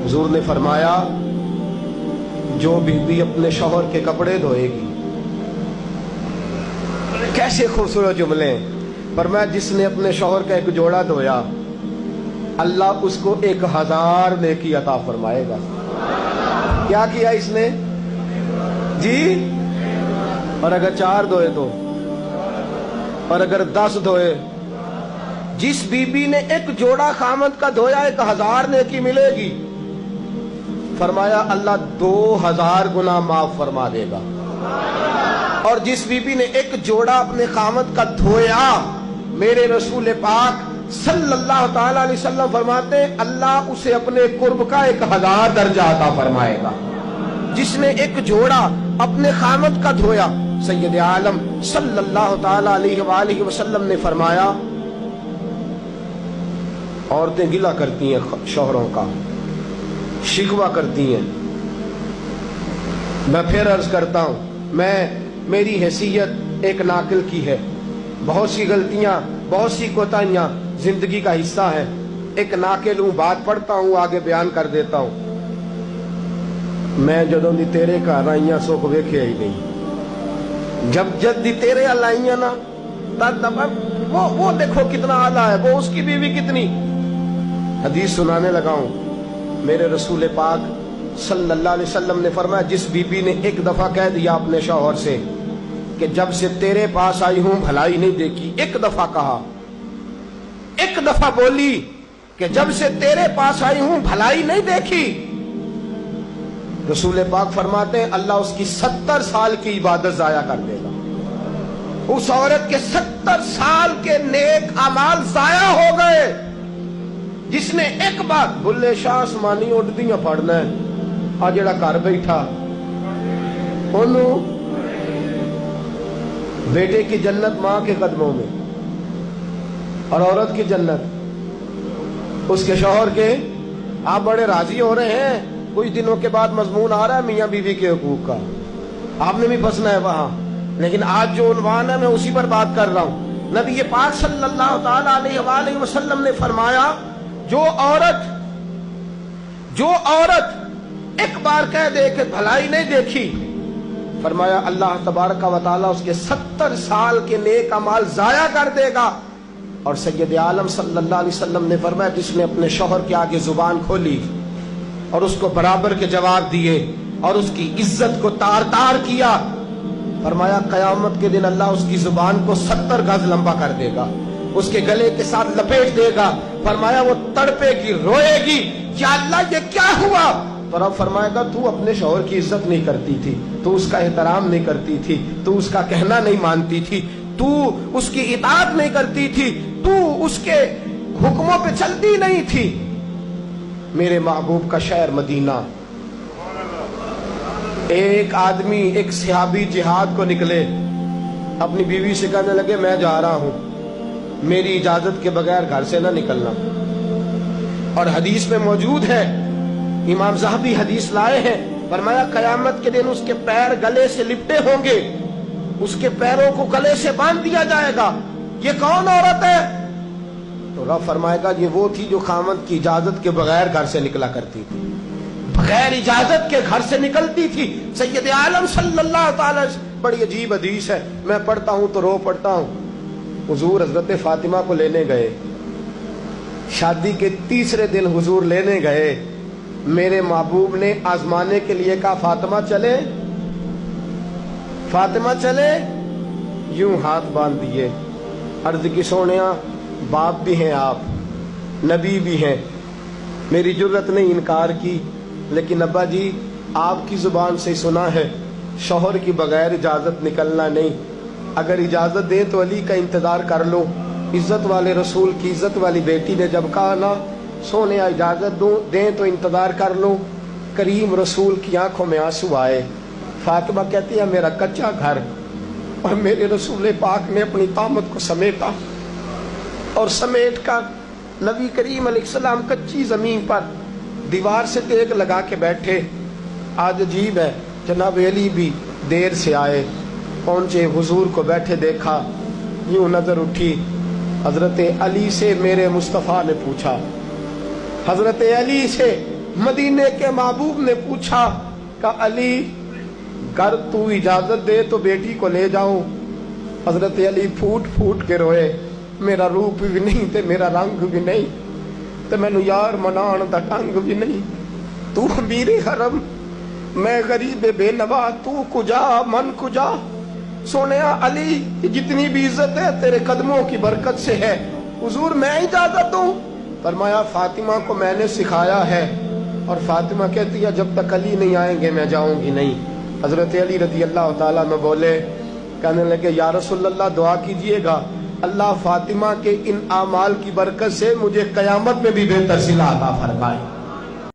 हुजूर ने फरमाया जो बीबी अपने शौहर के कपड़े धोएगी, कैसे खूबसूरत जुमले। फरमाया जिसने अपने शौहर का एक जोड़ा धोया अल्लाह उसको 1000 नेकी अता फरमाएगा। क्या किया इसने जी? और अगर 4 धोए तो, और अगर 10 धोए, जिस बीबी ने एक जोड़ा खामद का धोया 1000 नेकी मिलेगी। फरमाया अल्लाह 2000 गुना माफ फरमा देगा। और जिस बीबी ने एक जोड़ा अपने खामद का धोया, मेरे रसूल पाक सल्लल्लाहु ताला अलैहि वसल्लम फरमाते हैं अल्लाह उसे अपने कुर्ब का 1000 दर्जा अता फरमाएगा। जिसने एक जोड़ा अपने खामद का धोया, सैयद आलम सल्लल्लाहु ताला अलैहि वसल्लम ने फरमाया औरतें गिला करती हैं शौहरों का, शिकवा करती हैं। मैं फिर अर्ज करता हूं, मेरी हैसियत एक नाकिल की है, बहुत सी गलतियां, बहुत सी कोताहियां जिंदगी का हिस्सा है। एक नाकिल हूं, बात पढ़ता हूं, आगे बयान कर देता हूं। मैं जदों दी तेरे घर आईया सुख वेख्या ही नहीं। जब दी तेरे अल आईया ना तब वो देखो कितना आला है, वो उसकी बीवी कितनी। हदीस सुनाने लगा हूं। मेरे रसूल पाक सल्लल्लाहु अलैहि वसल्लम ने फरमाया जिस बीबी ने एक दफा कह दिया अपने शौहर से कि जब से तेरे पास आई हूं भलाई नहीं देखी, एक दफा कहा, एक दफा बोली कि जब से तेरे पास आई हूं भलाई नहीं देखी, रसूल पाक फरमाते हैं अल्लाह उसकी 70 साल की इबादत जाया कर देगा। उस औरत के 70 साल के नेक अमाल जाया हो गए। जिसने एक बार बुल्ले शाह आसमानी उड़दियां पढ़ना है, आ जेड़ा घर बैठा ओनू बेटे की जन्नत मां के कदमों में, और औरत की जन्नत उसके शौहर के। आप बड़े राजी हो रहे हैं, कुछ दिनों के बाद मजमून आ रहा है मियां बीवी के हुकूक का, आपने भी फंसना है वहां। लेकिन आज जो उन्वान है मैं उसी पर बात कर रहा हूं। नबी पाक सल्लल्लाहु ताला अलैहि वसल्लम ने फरमाया जो औरत एक बार कह दे कि भलाई नहीं देखी, फरमाया अल्लाह तबारक व तआला उसके 70 साल के नेक अमाल जाया कर देगा। और सैयद आलम सल्लल्लाहु अलैहि वसल्लम ने फरमाया जिसने अपने शौहर के आगे जुबान खोली और उसको बराबर के जवाब दिए और उसकी इज्जत को तार तार किया, फरमाया कयामत के दिन अल्लाह उसकी जुबान को 70 गज लंबा कर देगा, उसके गले के साथ लपेट देगा। फरमाया वो तड़पेगी, रोएगी, या अल्लाह ये क्या हुआ? तो रब फरमाएगा तू अपने शौहर की इज्जत नहीं करती थी, तू उसका एहतराम नहीं करती थी, तू उसका कहना नहीं मानती थी, तू उसकी इताअत नहीं करती थी, तू उसके हुक्मों पे चलती नहीं थी। मेरे महबूब का शहर मदीना, एक आदमी, एक सहाबी जिहाद को निकले, अपनी बीवी से कहने लगे मैं जा रहा हूं, मेरी इजाजत के बगैर घर से ना निकलना। और हदीस में मौजूद है, इमाम ज़हबी हदीस लाए हैं, फरमाया कयामत के दिन उसके पैर गले से लिपटे होंगे, उसके पैरों को गले से बांध दिया जाएगा। ये कौन औरत है? तो रब फरमाएगा ये वो थी जो खामद की इजाजत के बगैर घर से निकला करती थी, बगैर इजाजत के घर से निकलती थी। सैयद आलम सल्लल्लाहु ताला, बड़ी अजीब हदीस है, मैं पढ़ता हूं तो रो पड़ता हूं। हुजूर हजरत फातिमा को लेने गए, शादी के तीसरे दिन हुजूर लेने गए, मेरे महबूब ने आजमाने के लिए कहा फातिमा चले, फातिमा चले, यूं हाथ बांध दिए, अर्ज की सोनिया बाप भी हैं आप, नबी भी हैं, मेरी जुर्रत ने इनकार की, लेकिन अब्बा जी आपकी जुबान से सुना है शौहर की बगैर इजाजत निकलना नहीं, अगर इजाजत दे तो अली का इंतजार कर लो। इज्जत वाले रसूल की इज्जत वाली बेटी ने जब कहा ना सोने इजाजत दें तो इंतजार कर लो, करीम रसूल की आंखों में आंसू आए। फातिमा कहती है मेरा कच्चा घर, और मेरे रसूल पाक ने अपनी तामत को समेटा, और समेट कर नबी करीम अलैहिस्सलाम कच्ची जमीन पर दीवार से तेग लगा के बैठे। आज अजीब है, जनाब अली भी देर से आए, पहुंचे, हुजूर को बैठे देखा, यूं नजर उठी, हजरत अली से मेरे मुस्तफ़ा ने पूछा, हजरत अली से मदीने के महबूब ने पूछा कि अली कर तू इजाजत दे तो बेटी को ले जाऊं। हजरत अली फूट फूट के रोए, मेरा रूप भी नहीं ते मेरा रंग भी नहीं ते मैनू यार मनान दा ढंग भी नहीं। तू अमीरे हरम, मैं गरीब बेनवा, तू कुजा मन कुजा। सोने अली जितनी भी इज्जत है तेरे कदमों की बरकत से है, हुजूर मैं इजाजत दूं। फरमाया फातिमा को मैंने सिखाया है, और फातिमा कहती है जब तक अली नहीं आएंगे मैं जाऊंगी नहीं। हजरत अली रजी अल्लाह ताला में बोले, कहने लगे या रसूलल्लाह दुआ कीजिएगा अल्लाह फातिमा के इन आमाल की बरकत से मुझे कयामत में भी बेहतर सिला अता फरमाए।